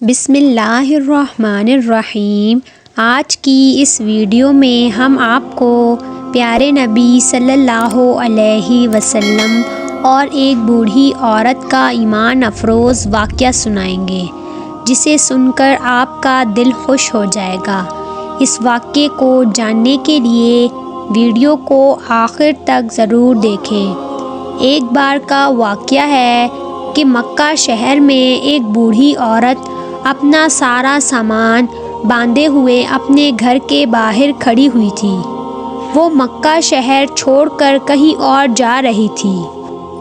بسم اللہ الرحمن الرحیم۔ آج کی اس ویڈیو میں ہم آپ کو پیارے نبی صلی اللہ علیہ وسلم اور ایک بوڑھی عورت کا ایمان افروز واقعہ سنائیں گے، جسے سن کر آپ کا دل خوش ہو جائے گا۔ اس واقعے کو جاننے کے لیے ویڈیو کو آخر تک ضرور دیکھیں۔ ایک بار کا واقعہ ہے کہ مکہ شہر میں ایک بوڑھی عورت اپنا سارا سامان باندھے ہوئے اپنے گھر کے باہر کھڑی ہوئی تھی۔ وہ مکہ شہر چھوڑ کر کہیں اور جا رہی تھی،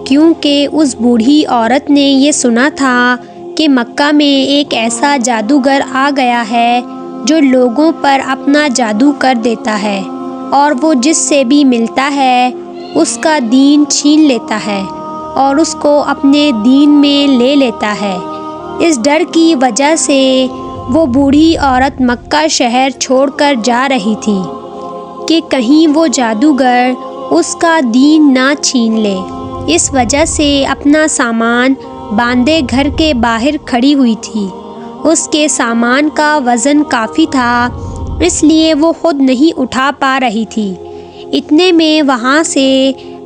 کیونکہ اس بوڑھی عورت نے یہ سنا تھا کہ مکہ میں ایک ایسا جادوگر آ گیا ہے جو لوگوں پر اپنا جادو کر دیتا ہے، اور وہ جس سے بھی ملتا ہے اس کا دین چھین لیتا ہے اور اس کو اپنے دین میں لے لیتا ہے۔ اس ڈر کی وجہ سے وہ بوڑھی عورت مکہ شہر چھوڑ کر جا رہی تھی کہ کہیں وہ جادوگر اس کا دین نہ چھین لے۔ اس وجہ سے اپنا سامان باندھے گھر کے باہر کھڑی ہوئی تھی۔ اس کے سامان کا وزن کافی تھا، اس لیے وہ خود نہیں اٹھا پا رہی تھی۔ اتنے میں وہاں سے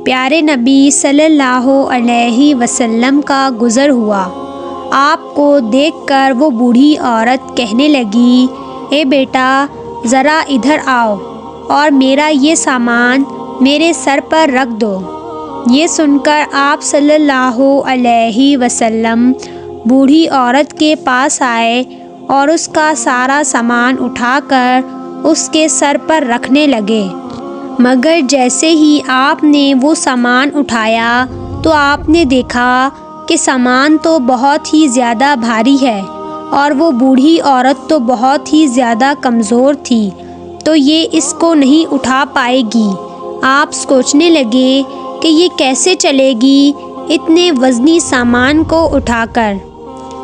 پیارے نبی صلی اللہ علیہ وسلم کا گزر ہوا۔ آپ کو دیکھ کر وہ بوڑھی عورت کہنے لگی، اے بیٹا، ذرا ادھر آؤ اور میرا یہ سامان میرے سر پر رکھ دو۔ یہ سن کر آپ صلی اللہ علیہ وسلم بوڑھی عورت کے پاس آئے اور اس کا سارا سامان اٹھا کر اس کے سر پر رکھنے لگے۔ مگر جیسے ہی آپ نے وہ سامان اٹھایا تو آپ نے دیکھا کہ سامان تو بہت ہی زیادہ بھاری ہے اور وہ بوڑھی عورت تو بہت ہی زیادہ کمزور تھی، تو یہ اس کو نہیں اٹھا پائے گی۔ آپ سوچنے لگے کہ یہ کیسے چلے گی اتنے وزنی سامان کو اٹھا کر۔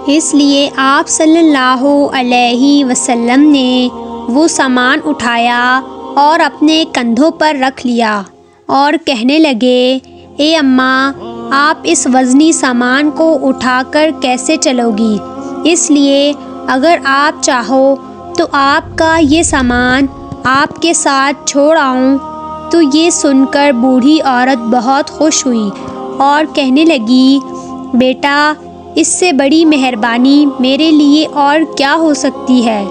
اس لیے آپ صلی اللہ علیہ وسلم نے وہ سامان اٹھایا اور اپنے کندھوں پر رکھ لیا اور کہنے لگے، اے اماں، آپ اس وزنی سامان کو اٹھا کر کیسے چلو گی؟ اس لیے اگر آپ چاہو تو آپ کا یہ سامان آپ کے ساتھ چھوڑ آؤں۔ تو یہ سن کر بوڑھی عورت بہت خوش ہوئی اور کہنے لگی، بیٹا، اس سے بڑی مہربانی میرے لیے اور کیا ہو سکتی ہے؟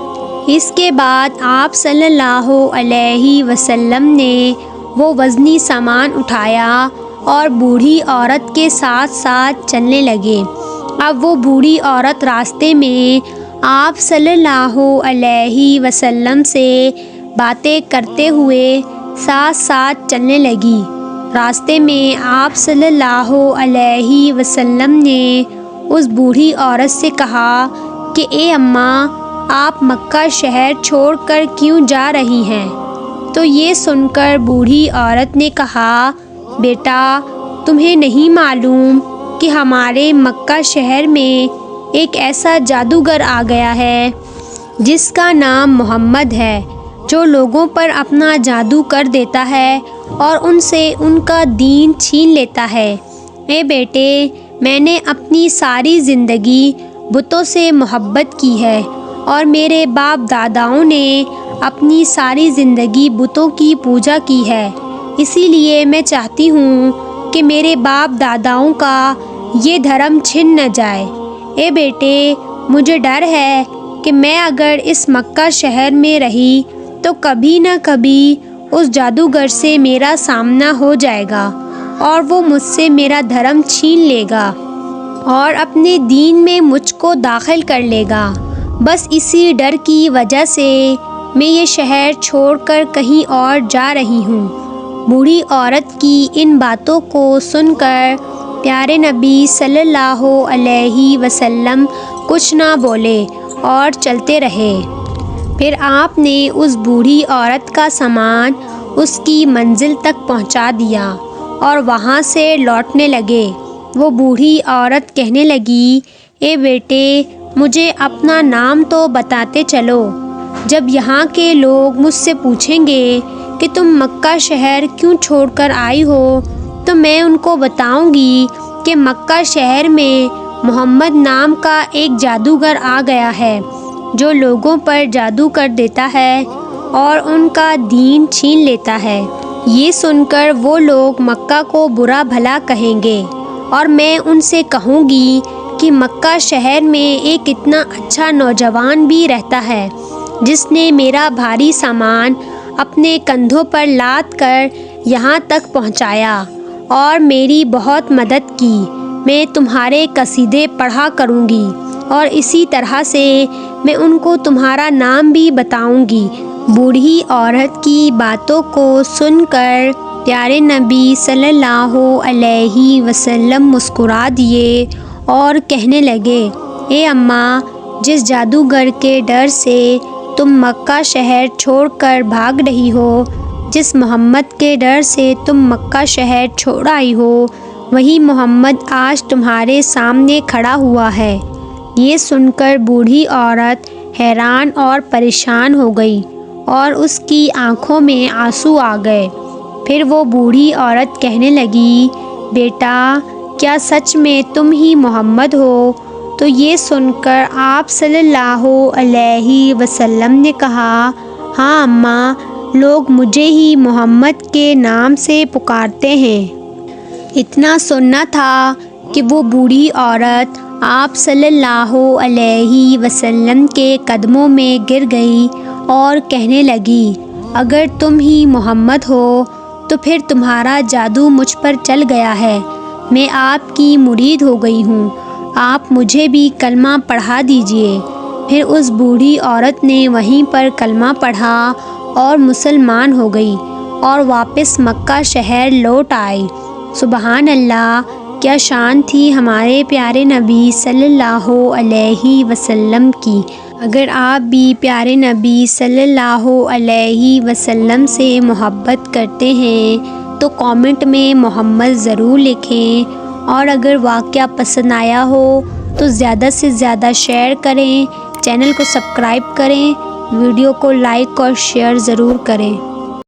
اس کے بعد آپ صلی اللہ علیہ وسلم نے وہ وزنی سامان اٹھایا اور بوڑھی عورت کے ساتھ ساتھ چلنے لگے۔ اب وہ بوڑھی عورت راستے میں آپ صلی اللہ علیہ وسلم سے باتیں کرتے ہوئے ساتھ ساتھ چلنے لگی۔ راستے میں آپ صلی اللہ علیہ وسلم نے اس بوڑھی عورت سے کہا کہ اے اماں، آپ مکہ شہر چھوڑ کر کیوں جا رہی ہیں؟ تو یہ سن کر بوڑھی عورت نے کہا، بیٹا، تمہیں نہیں معلوم کہ ہمارے مکہ شہر میں ایک ایسا جادوگر آ گیا ہے جس کا نام محمد ہے، جو لوگوں پر اپنا جادو کر دیتا ہے اور ان سے ان کا دین چھین لیتا ہے۔ اے بیٹے، میں نے اپنی ساری زندگی بتوں سے محبت کی ہے اور میرے باپ داداؤں نے اپنی ساری زندگی بتوں کی پوجا کی ہے، اسی لیے میں چاہتی ہوں کہ میرے باپ داداؤں کا یہ دھرم چھن نہ جائے۔ اے بیٹے، مجھے ڈر ہے کہ میں اگر اس مکہ شہر میں رہی تو کبھی نہ کبھی اس جادوگر سے میرا سامنا ہو جائے گا اور وہ مجھ سے میرا دھرم چھین لے گا اور اپنے دین میں مجھ کو داخل کر لے گا۔ بس اسی ڈر کی وجہ سے میں یہ شہر چھوڑ کر کہیں اور جا رہی ہوں۔ بوڑھی عورت کی ان باتوں کو سن کر پیارے نبی صلی اللہ علیہ وسلم کچھ نہ بولے اور چلتے رہے۔ پھر آپ نے اس بوڑھی عورت کا سامان اس کی منزل تک پہنچا دیا اور وہاں سے لوٹنے لگے۔ وہ بوڑھی عورت کہنے لگی، اے بیٹے، مجھے اپنا نام تو بتاتے چلو۔ جب یہاں کے لوگ مجھ سے پوچھیں گے کہ تم مکہ شہر کیوں چھوڑ کر آئی ہو تو میں ان کو بتاؤں گی کہ مکہ شہر میں محمد نام کا ایک جادوگر آ گیا ہے جو لوگوں پر جادو کر دیتا ہے اور ان کا دین چھین لیتا ہے۔ یہ سن کر وہ لوگ مکہ کو برا بھلا کہیں گے اور میں ان سے کہوں گی کہ مکہ شہر میں ایک اتنا اچھا نوجوان بھی رہتا ہے جس نے میرا بھاری سامان اپنے کندھوں پر لاد کر یہاں تک پہنچایا اور میری بہت مدد کی۔ میں تمہارے قصیدے پڑھا کروں گی اور اسی طرح سے میں ان کو تمہارا نام بھی بتاؤں گی۔ بوڑھی عورت کی باتوں کو سن کر پیارے نبی صلی اللہ علیہ وسلم مسکرا دیے اور کہنے لگے، اے اماں، جس جادوگر کے ڈر سے تم مکہ شہر چھوڑ کر بھاگ رہی ہو، جس محمد کے ڈر سے تم مکہ شہر چھوڑ آئی ہو، وہی محمد آج تمہارے سامنے کھڑا ہوا ہے۔ یہ سن کر بوڑھی عورت حیران اور پریشان ہو گئی اور اس کی آنکھوں میں آنسو آ گئے۔ پھر وہ بوڑھی عورت کہنے لگی، بیٹا، کیا سچ میں تم ہی محمد ہو؟ تو یہ سن کر آپ صلی اللہ علیہ وسلم نے کہا، ہاں اماں، لوگ مجھے ہی محمد کے نام سے پکارتے ہیں۔ اتنا سننا تھا کہ وہ بوڑھی عورت آپ صلی اللہ علیہ وسلم کے قدموں میں گر گئی اور کہنے لگی، اگر تم ہی محمد ہو تو پھر تمہارا جادو مجھ پر چل گیا ہے، میں آپ کی مرید ہو گئی ہوں، آپ مجھے بھی کلمہ پڑھا دیجئے۔ پھر اس بوڑھی عورت نے وہیں پر کلمہ پڑھا اور مسلمان ہو گئی اور واپس مکہ شہر لوٹ آئی۔ سبحان اللہ، کیا شان تھی ہمارے پیارے نبی صلی اللہ علیہ وسلم کی۔ اگر آپ بھی پیارے نبی صلی اللہ علیہ وسلم سے محبت کرتے ہیں تو کامنٹ میں محمد ضرور لکھیں، اور اگر واقعہ پسند آیا ہو تو زیادہ سے زیادہ شیئر کریں، چینل کو سبسکرائب کریں، ویڈیو کو لائک اور شیئر ضرور کریں۔